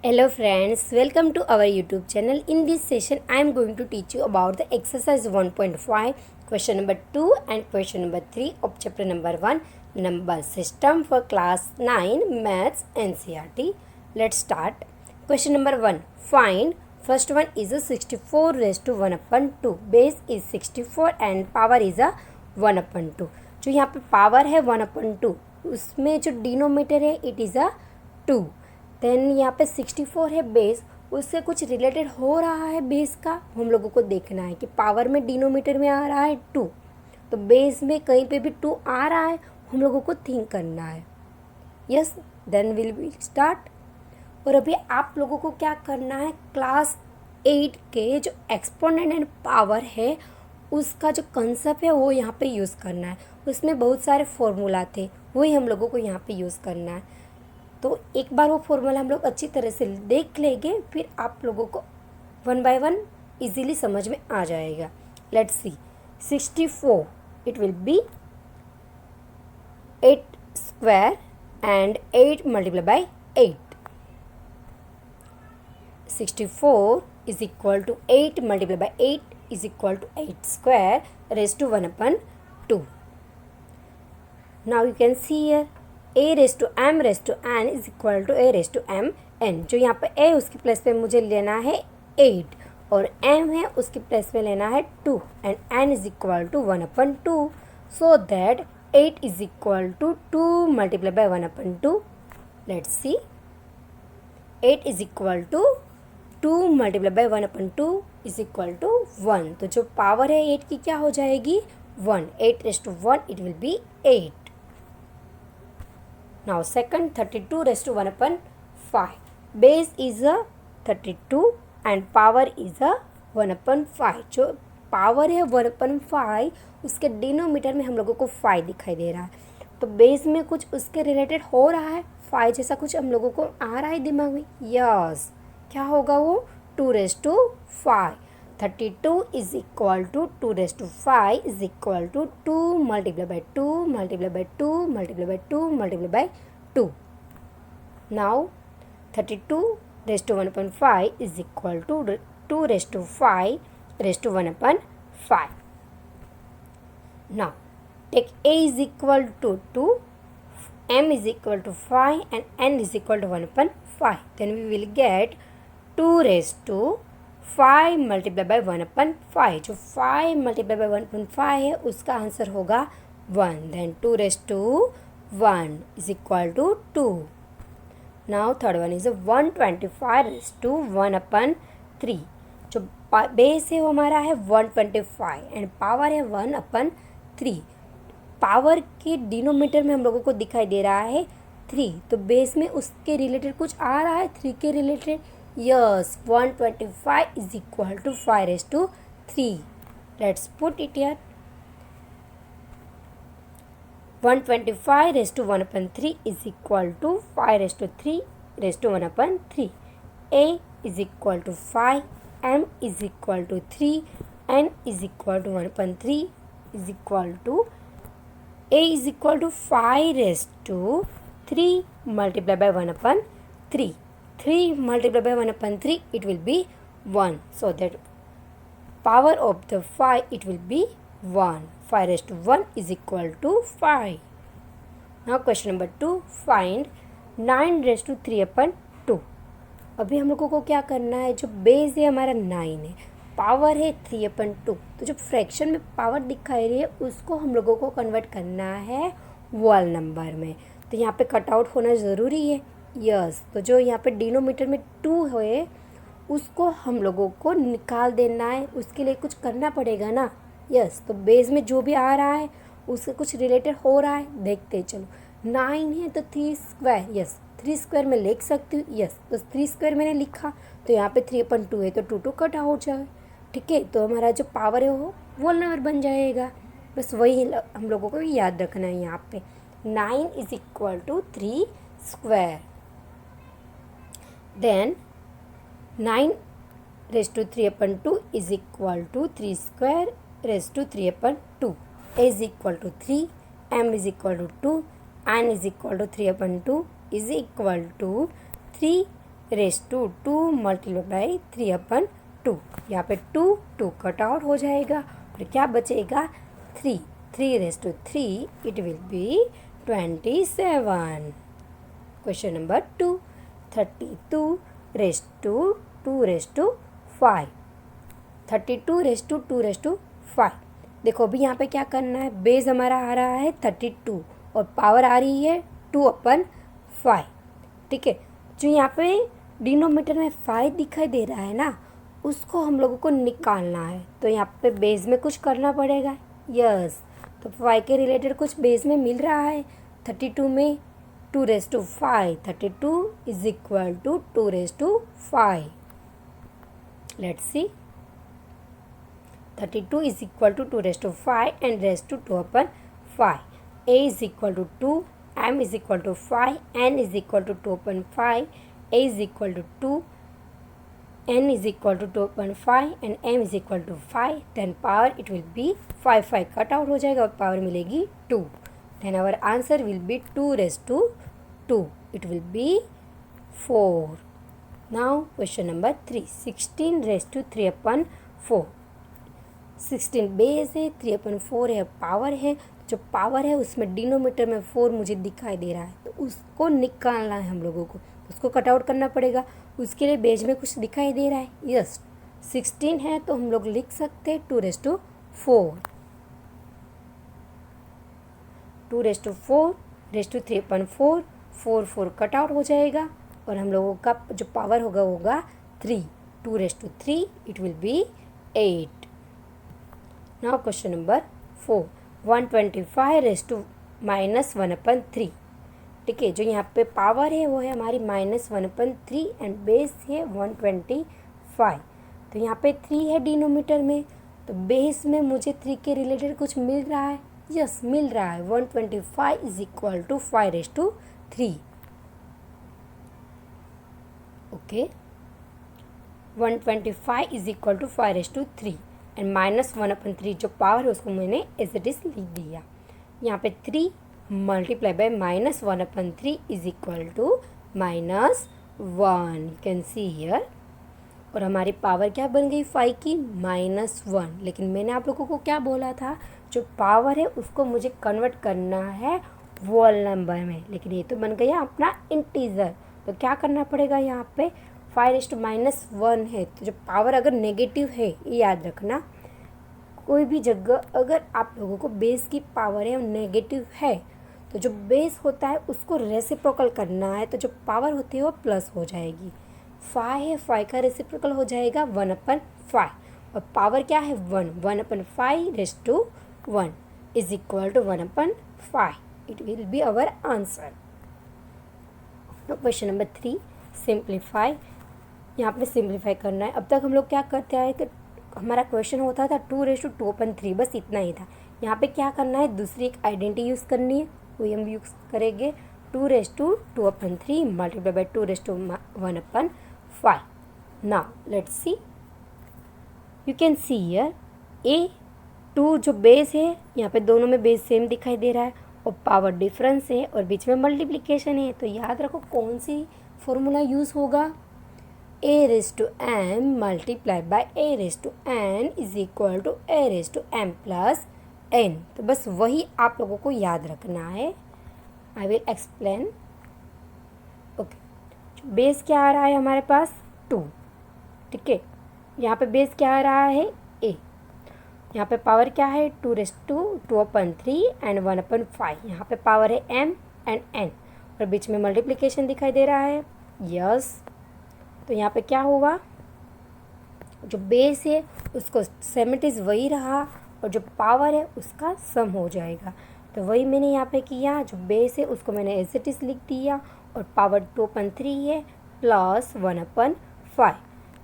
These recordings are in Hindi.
Hello friends, welcome to our YouTube channel. In this session, I am going to teach you about the exercise 1.5, question number 2 and question number 3 of chapter number 1, number system for class 9 maths NCERT. Let's start. Question number 1, find. First one is a 64 raised to 1 upon 2. Base is 64 and power is a 1 upon 2. जो यहाँ पे पावर है 1 upon 2, उसमें जो डिनोमीटर है इट इज़ अ 2. देन यहाँ पे 64 है बेस, उससे कुछ रिलेटेड हो रहा है बेस का, हम लोगों को देखना है कि पावर में डिनोमीटर में आ रहा है 2, तो बेस में कहीं पे भी 2 आ रहा है, हम लोगों को थिंक करना है. Yes, then will start. और अभी आप लोगों को क्या करना है, क्लास 8 के जो एक्सपोनेंट एंड पावर है उसका जो कंसेप्ट है वो यहाँ पे यूज़ करना है. उसमें बहुत सारे फॉर्मूला थे, वही हम लोगों को यहाँ पे यूज़ करना है. तो एक बार वो फॉर्मूला हम लोग अच्छी तरह से देख लेंगे, फिर आप लोगों को 1 बाय 1 इजीली समझ में आ जाएगा. Let's see. 64 it will be 8 square and 8 multiply by 8. 64 is equal to 8 multiplied by 8 is equal to 8 square raised to 1 upon 2. Now you can see here a raised to m raised to n is equal to a raised to m n. जो यहाँ पे a उसकी प्लेस पे मुझे लेना है 8 और m है उसकी प्लेस पे लेना है 2 and n is equal to 1 upon 2, so that 8 is equal to 2 multiplied by 1 upon 2. Let's see. 8 is equal to 2 multiply by 1 upon 2 is equal to 1. तो जो पावर है 8 की क्या हो जाएगी 1. 8 raise to 1 it will be 8. Now second 32 raise to 1 upon 5. Base is a 32 and power is a 1 upon 5. जो पावर है 1 अपन 5, उसके डिनोमीटर में हम लोगों को 5 दिखाई दे रहा है, तो बेस में कुछ उसके रिलेटेड हो रहा है, 5 जैसा कुछ हम लोगों को आ रहा है दिमाग में. यस, क्या होगा वो 2 raise to 5. 32 is equal to 2 raise to 5 is equal to 2 multiply by 2 multiply by 2 multiply by 2 multiply by 2. Now 32 raise to 1 upon 5 is equal to 2 raise to 5 raise to 1 upon 5. Now take a is equal to 2, m is equal to 5 and n is equal to 1 upon 5. Then we will get 2 raised to 5 multiplied by 1 upon 5. जो 5 multiplied by 1 upon 5 है उसका आंसर होगा 1. Then 2 raised to 1 is equal to 2. Now third one is 125 raised to 1 upon 3. जो बेस है वो हमारा है 125 एंड पावर है 1 upon 3. पावर के डिनोमीटर में हम लोगों को दिखाई दे रहा है 3, तो बेस में उसके रिलेटेड कुछ आ रहा है 3 के related. Yes, 125 is equal to 5 raise to 3. Let's put it here. 125 raise to 1 upon 3 is equal to 5 raise to 3 raise to 1 upon 3. a is equal to 5, m is equal to 3, n is equal to 1 upon 3 is equal to a is equal to 5 raised to 3 multiplied by 1 upon 3. 3 multiplied by 1 upon 3 it will be 1. So that power of the 5 it will be 1. 5 raised to 1 is equal to 5. Now question number 2, find 9 raised to 3 upon 2. अभी हम लोगों को क्या करना है, जो बेस है हमारा 9 है, पावर है 3 अपन 2, तो जो फ्रैक्शन में पावर दिखाई रही है उसको हम लोगों को कन्वर्ट करना है वॉल नंबर में. तो यहाँ पे कटआउट होना ज़रूरी है. यस, तो जो यहाँ पे डिनोमीटर में 2 है उसको हम लोगों को निकाल देना है, उसके लिए कुछ करना पड़ेगा ना. यस, तो बेस में जो भी आ रहा है उससे कुछ रिलेटेड हो रहा है, देखते चलो. 9 है तो 3 स्क्वायर, यस 3 स्क्वायर में लिख सकती हूँ. यस, तो 3 स्क्वायर मैंने लिखा, तो यहाँ पे 3 अपन 2 है तो 2 कट हो जाए. ठीक है, तो हमारा जो पावर है वो वोल नंबर बन जाएगा. बस वही हम लोगों को याद रखना है. यहाँ पे 9 is equal to 3 square. Then 9 raise to 3 upon 2 is equal to 3 square raise to 3 upon 2. a is equal to 3, m is equal to 2, n is equal to 3 upon 2 is equal to 3 raise to 2 multiply by 3/2। यहाँ पे 2 कट आउट हो जाएगा और क्या बचेगा 3 raise to 3 it will be 27। Question number 2 32 raise to 2 raise to 5। 32 raise to 2 raise to 5। देखो अभी यहाँ पे क्या करना है, बेस हमारा आ रहा है 32 और पावर आ रही है 2/5। ठीक है, जो यहाँ पे डिनोमीटर में 5 दिखाई दे रहा है ना, उसको हम लोगों को निकालना है। तो यहाँ पे बेस में कुछ करना पड़ेगा। यस, तो 5 के रिलेटेड कुछ बेस में मिल रहा है। 32 में 2 raise to 5, 32 is equal to 2 raise to 5। Let's see, 32 is equal to 2 raised to 5 and raised to 2/5. A is equal to 2, M is equal to 5, N is equal to 2/5, A is equal to 2, N is equal to 2/5 and M is equal to 5. Then power it will be 5 cut out हो जाएगा और power मिलेगी 2. Then our answer will be 2 raised to 2. It will be 4. Now question number 3, 16 raised to 3/4. 16 base है, 3/4 है पावर है। जो पावर है उसमें डिनोमीटर में 4 मुझे दिखाई दे रहा है, तो उसको निकालना है हम लोगों को, उसको कट आउट करना पड़ेगा। उसके लिए बेस में कुछ दिखाई दे रहा है। यस, 16 है तो हम लोग लिख सकते हैं 2 raise to 4। 2 raise to 4 raise to 3/4, 4 cut out हो जाएगा और हम लोगों का जो पावर होगा 3। 2 raise to 3 it will be 8। Now question number 4, 125 raise to -1/3। ठीक है, जो यहाँ पे पावर है वो है हमारी -1/3 एंड बेस है 125। तो यहाँ पे 3 है डिनोमीटर में, तो बेस में मुझे 3 के रिलेटेड कुछ मिल रहा है। यस, मिल रहा है 125 is equal to 5 raise to 3। Okay, 125 is equal to 5 raise to 3 and -1/3 जो पावर है उसको मैंने एज इट इज़ लिख दिया। यहाँ पे 3 multiply by -1/3 is equal to -1, you can see here. और हमारी पावर क्या बन गई 5 की -1। लेकिन मैंने आप लोगों को क्या बोला था, जो पावर है उसको मुझे कन्वर्ट करना है होल नंबर में, लेकिन ये तो बन गया अपना इंटीजर। तो क्या करना पड़ेगा, यहाँ पे 5 - 1 है, तो जो पावर अगर नेगेटिव है, ये याद रखना, कोई भी जगह अगर आप लोगों को बेस की पावर है नेगेटिव है, तो जो बेस होता है उसको रेसिप्रोकल करना है, तो जो पावर होती है वो प्लस हो जाएगी। 5 है, 5 का रेसिप्रोकल हो जाएगा 1/5 और पावर क्या है 1, 1/5 raise to 1 is equal to 1/5। It will be our answer. Question number 3, simplify. यहाँ पे सिंप्लीफाई करना है। अब तक हम लोग क्या करते आए कि हमारा क्वेश्चन होता था 2 रेस टू 2/3, बस इतना ही था। यहाँ पे क्या करना है, दूसरी एक आइडेंटिटी यूज़ करनी है, वही हम यूज़ करेंगे 2 raise to 2/3 multiply by 2 raise to 1/5। Now let's see, you can see here A2 जो बेस है, यहाँ पे दोनों में बेस सेम दिखाई दे रहा है और पावर डिफरेंस है और बीच में मल्टीप्लिकेशन है। तो याद रखो कौन सी फॉर्मूला यूज़ होगा, a raised to m multiplied by a raised to n is equal to a raised to m plus n। तो बस वही आप लोगों को याद रखना है। I will explain. Okay, base क्या आ रहा है हमारे पास 2। ठीक है, यहाँ पे बेस क्या आ रहा है a, यहाँ पे पावर क्या है 2 रेस टू 2/3 एंड 1/5। यहाँ पे पावर है m एंड n और बीच में मल्टीप्लिकेशन दिखाई दे रहा है। यस, तो यहाँ पे क्या होगा, जो बेस है उसको सेम इट इज़ वही रहा और जो पावर है उसका सम हो जाएगा। तो वही मैंने यहाँ पे किया, जो बेस है उसको मैंने एज इट इज़ लिख दिया और पावर 2/3 है प्लस 1/5।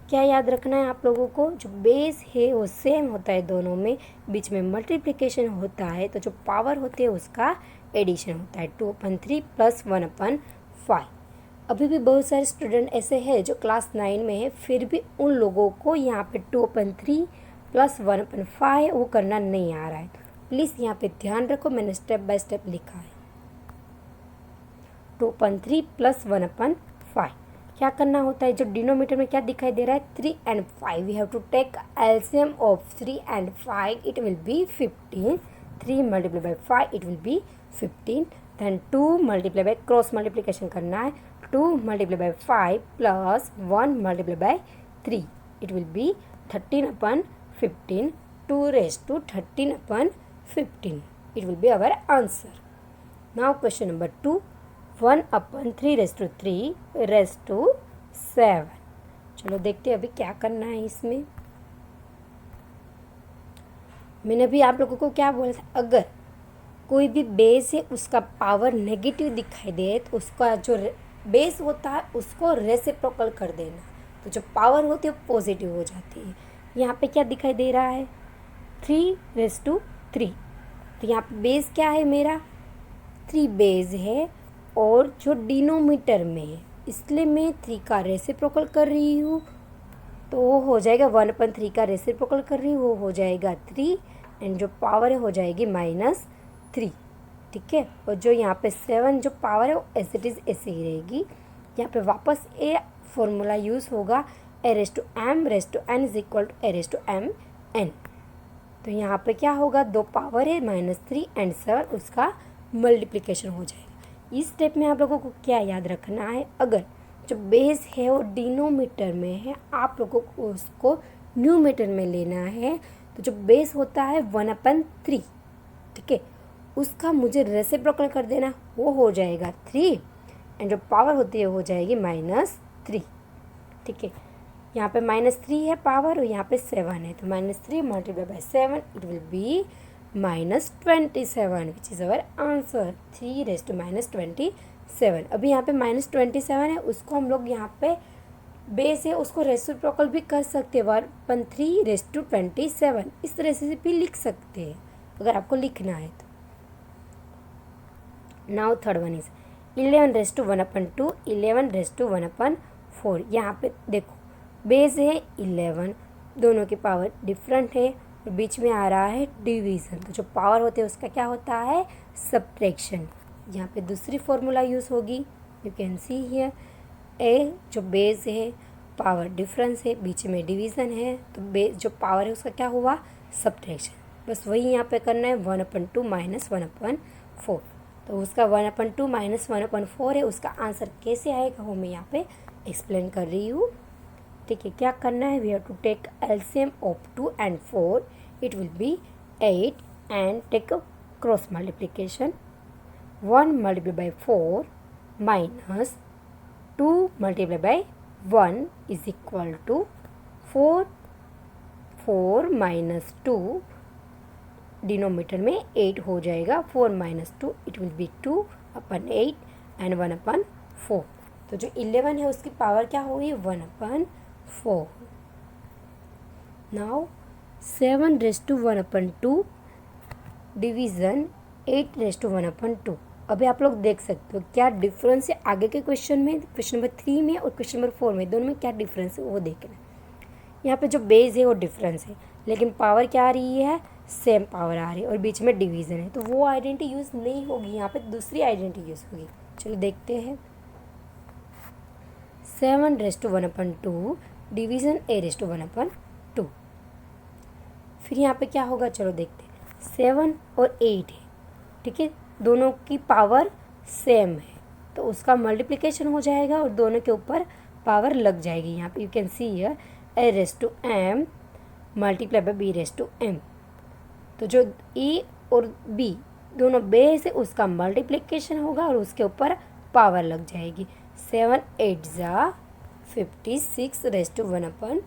क्या याद रखना है आप लोगों को, जो बेस है वो सेम होता है दोनों में, बीच में मल्टीप्लिकेशन होता है, तो जो पावर होते हैं उसका एडिशन होता है 2/3 प्लस 1/5। अभी भी बहुत सारे स्टूडेंट ऐसे हैं जो क्लास 9 में है, फिर भी उन लोगों को यहाँ पे 2/3 प्लस 1/5 वो करना नहीं आ रहा है। प्लीज़ यहाँ पे ध्यान रखो, मैंने स्टेप बाय स्टेप लिखा है 2/3 प्लस 1/5। क्या करना होता है, जो डिनोमीटर में क्या दिखाई दे रहा है 3 and 5, we have to take LCM of 3 and 5, it will be 15, 3 multiply by 5 it will be 15, then 2 multiply by cross multiplication करना है, 2 multiply by 5 plus 1 multiply by 3 it will be 13 upon 15, 2 raised to 13 upon 15, it will be our answer. Now question number 2, 1 upon 3 raised to 3 raised to 7. चलो देखते हैं अभी क्या करना है इसमें। मैंने अभी आप लोगों को क्या बोला था, अगर कोई भी बेस है उसका पावर नेगेटिव दिखाई दे तो उसका जो बेस होता है उसको रेसिप्रोकल कर देना, तो जो पावर होती है वो पॉजिटिव हो जाती है। यहाँ पे क्या दिखाई दे रहा है 3 raised to 3, तो यहाँ पे बेस क्या है मेरा 3 बेस है और जो डिनोमीटर में है इसलिए मैं 3 का रेसिप्रोकल कर रही हूँ, तो वो हो जाएगा 1/3 का रेसिप्रोकल कर रही हूँ, वो हो जाएगा 3 एंड जो पावर है हो जाएगी -3, ठीक है। और जो यहाँ पे 7 जो पावर है वो एज इट इज़ ऐसे ही रहेगी। यहाँ पे वापस ए फॉर्मूला यूज़ होगा, a raised to m raised to n is equal to a raised to m n। तो यहाँ पे क्या होगा, 2 पावर है -3 एंड 7, उसका मल्टीप्लिकेशन हो जाएगा। इस स्टेप में आप लोगों को क्या याद रखना है, अगर जो बेस है वो डिनोमीटर में है, आप लोगों को उसको न्यूमीटर में लेना है, तो जो बेस होता है 1/3, ठीक है, उसका मुझे रेसिप्रोकल कर देना, वो हो जाएगा 3 एंड जो पावर होती है हो जाएगी -3, ठीक है। यहाँ पे -3 है पावर और यहाँ पे 7 है, तो -3 multiply by 7 it will be -27, which is our answer 3 raised to -27। अभी यहाँ पे -27 है, उसको हम लोग यहाँ पे बेस है उसको रेसिप्रोकल भी कर सकते हैं, 1/3 raised to 27 इस तरह से भी लिख सकते हैं अगर आपको लिखना है तो। Now third one is 11 raised to 1/2, 11 raised to 1/4। यहाँ पे देखो बेस है 11, दोनों की पावर डिफरेंट है और बीच में आ रहा है डिवीज़न, तो जो पावर होते हैं उसका क्या होता है सब्ट्रैक्शन। यहाँ पे दूसरी फॉर्मूला यूज़ होगी, यू कैन सी हियर, ए जो बेस है पावर डिफरेंस है, बीच में डिवीज़न है, तो बेस जो पावर है उसका क्या हुआ सब्ट्रैक्शन। बस वही यहाँ पे करना है 1/2 - 1/4, तो उसका 1/2 - 1/4 है, उसका आंसर कैसे आएगा वो मैं यहाँ पे एक्सप्लेन कर रही हूँ, ठीक है। क्या करना है, we have to take LCM of 2 and 4, it will be 8 and take cross multiplication, 1 multiply by 4 minus 2 multiply by 1 is equal to 4, 4 - 2 denominator में 8 हो जाएगा, 4 - 2 इट विल बी 2/8 एंड 1/4। तो जो 11 है उसकी पावर क्या होगी 1/4। Now 7 raised to 1/2 division 8 raised to 1/2। अभी आप लोग देख सकते हो क्या डिफरेंस है आगे के क्वेश्चन में, क्वेश्चन नंबर 3 में और क्वेश्चन नंबर 4 में, दोनों में क्या डिफरेंस है वो देखना है। यहाँ पे जो बेस है वो डिफरेंस है, लेकिन पावर क्या आ रही है सेम पावर आ रही है और बीच में डिवीज़न है, तो वो आइडेंटिटी यूज़ नहीं होगी, यहाँ पे दूसरी आइडेंटिटी यूज़ होगी। चलो देखते हैं 7 raised to 1/2 division a raised to 1/2। फिर यहाँ पे क्या होगा चलो देखते हैं, 7 और 8 है, ठीक है, दोनों की पावर सेम है, तो उसका मल्टीप्लिकेशन हो जाएगा और दोनों के ऊपर पावर लग जाएगी। यहाँ पे you can see here a raised to m multiply by b raised to m, तो जो e और b दोनों बेस है उसका मल्टीप्लिकेशन होगा और उसके ऊपर पावर लग जाएगी। 7 8 56 raised to 1/2